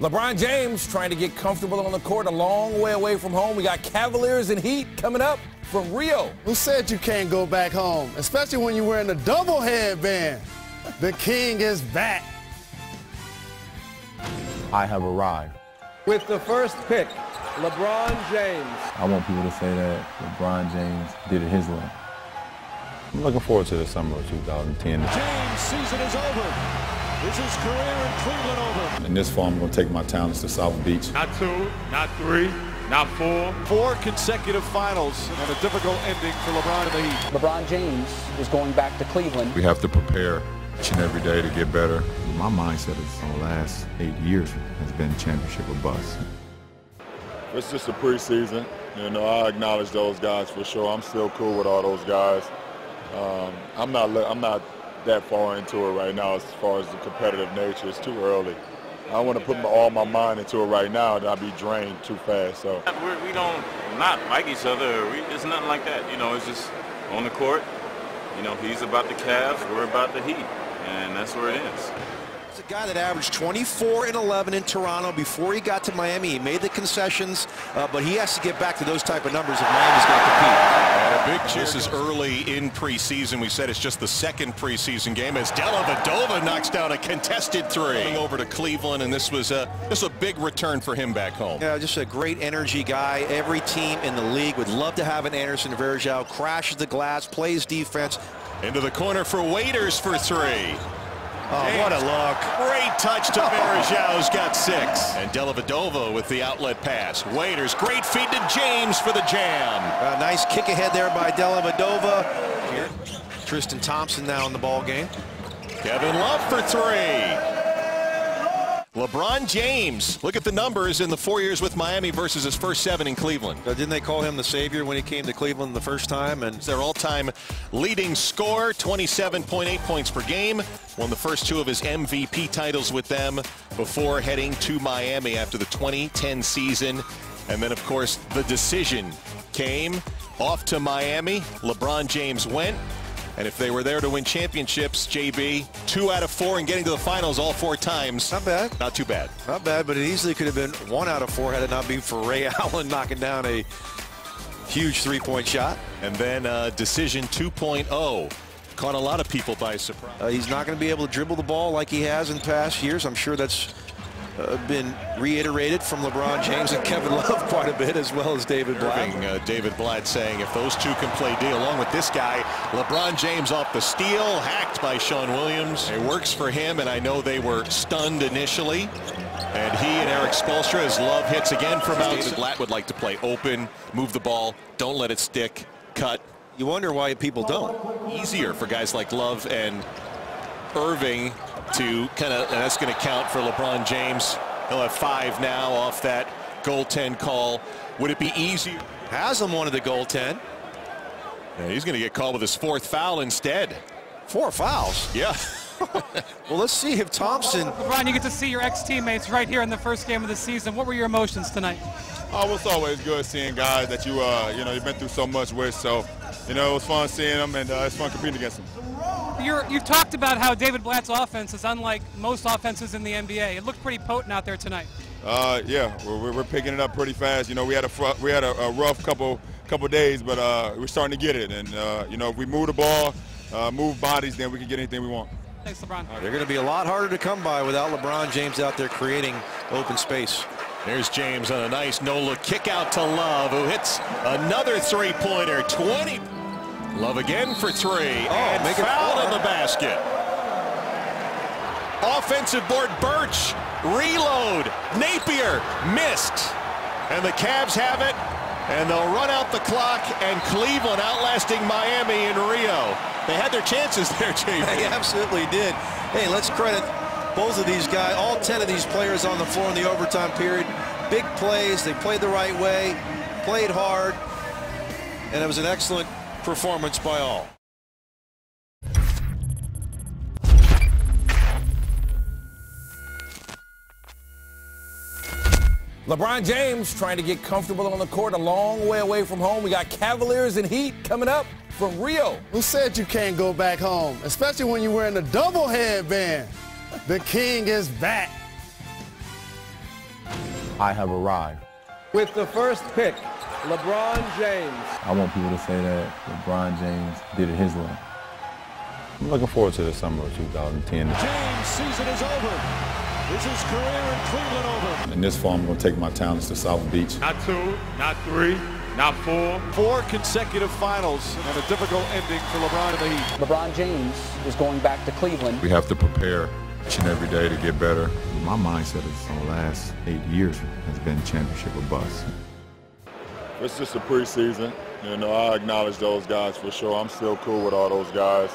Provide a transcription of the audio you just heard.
LeBron James trying to get comfortable on the court a long way away from home. We got Cavaliers and Heat coming up from Rio. Who said you can't go back home, especially when you're wearing a double headband? The king is back. I have arrived. With the first pick, LeBron James. I want people to say that LeBron James did it his way. I'm looking forward to the summer of 2010. James' season is over. Is his career in Cleveland over? In this fall, I'm going to take my talents to South Beach. Not 2, not 3, not 4. 4 consecutive finals and a difficult ending for LeBron and the Heat. LeBron James is going back to Cleveland. We have to prepare each and every day to get better. My mindset is on the last 8 years has been championship or bust. It's just a preseason. You know, I acknowledge those guys for sure. I'm still cool with all those guys. I'm not that far into it right now as far as the competitive nature. It's too early. I want to put all my mind into it right now, and I'll be drained too fast. So We don't not like each other. It's nothing like that. You know, it's just on the court. You know, he's about the Cavs, we're about the Heat, and that's where it is. He's a guy that averaged 24 and 11 in Toronto before he got to Miami. He made the concessions, but he has to get back to those type of numbers if Miami's going to compete. And a big cheer. This is early in preseason. We said it's just the second preseason game as Dellavedova knocks down a contested three. Over to Cleveland, and this was a big return for him back home. Yeah, just a great energy guy. Every team in the league would love to have an Anderson Varejao. Crashes the glass, plays defense. Into the corner for Waiters for three. Oh, James, what a look. Great touch to Varejão's got 6. And Dellavedova with the outlet pass. Waiters, great feed to James for the jam. Nice kick ahead there by Dellavedova. Here, Tristan Thompson now in the ball game. Kevin Love for 3. LeBron James, look at the numbers in the 4 years with Miami versus his first 7 in Cleveland. Didn't they call him the savior when he came to Cleveland the first time? And their all-time leading scorer, 27.8 points per game. Won the first 2 of his MVP titles with them before heading to Miami after the 2010 season. And then, of course, the decision came off to Miami. LeBron James went. And if they were there to win championships, JB, 2 out of 4 and getting to the finals all 4 times. Not bad. Not too bad. Not bad, but it easily could have been 1 out of 4 had it not been for Ray Allen knocking down a huge 3-point shot. And then decision 2.0 caught a lot of people by surprise. He's not going to be able to dribble the ball like he has in past years. I'm sure that's been reiterated from LeBron James and Kevin Love quite a bit, as well as David Blatt. David Blatt saying if those 2 can play D along with this guy, LeBron James off the steal, hacked by Sean Williams. It works for him, and I know they were stunned initially. And he and Eric Spoelstra, as Love hits again from outside. David Blatt would like to play open, move the ball, don't let it stick, cut. You wonder why people don't. Easier for guys like Love and Irving to kind of, and that's going to count for LeBron James. He'll have 5 now off that goaltend call. Would it be easier? Haslam wanted the goaltend. Yeah, he's going to get called with his 4th foul instead. 4 fouls? Yeah. Well, let's see if Thompson. LeBron, you get to see your ex-teammates right here in the first game of the season. What were your emotions tonight? Oh, it's always good seeing guys that you've been through so much with. So, it was fun seeing them, and it's fun competing against them. You've talked about how David Blatt's offense is unlike most offenses in the NBA. It looked pretty potent out there tonight. Yeah, we're picking it up pretty fast. We had a rough couple days, but we're starting to get it. And if we move the ball, move bodies, then we can get anything we want. Thanks, LeBron. They're going to be a lot harder to come by without LeBron James out there creating open space. There's James on a nice no-look kick out to Love, who hits another 3-pointer. 20. Love again for 3. And make foul in the basket. Offensive board, Birch. Reload. Napier missed. And the Cavs have it. And they'll run out the clock. And Cleveland outlasting Miami in Rio. They had their chances there, JB. They absolutely did. Hey, let's credit both of these guys, all 10 of these players on the floor in the overtime period. Big plays. They played the right way, played hard, and it was an excellent performance by all. LeBron James trying to get comfortable on the court a long way away from home. We got Cavaliers and Heat coming up from Rio. Who said you can't go back home, especially when you're wearing a double headband? The king is back. I have arrived. With the first pick, LeBron James. I want people to say that LeBron James did it his way. I'm looking forward to the summer of 2010. James' season is over. Is his career in Cleveland over? In this fall, I'm going to take my talents to South Beach. Not 2, not 3, not 4. 4 consecutive finals and a difficult ending for LeBron and the Heat. LeBron James is going back to Cleveland. We have to prepare each and every day to get better. My mindset is the last 8 years has been championship or bust. It's just a preseason. You know, I acknowledge those guys for sure. I'm still cool with all those guys.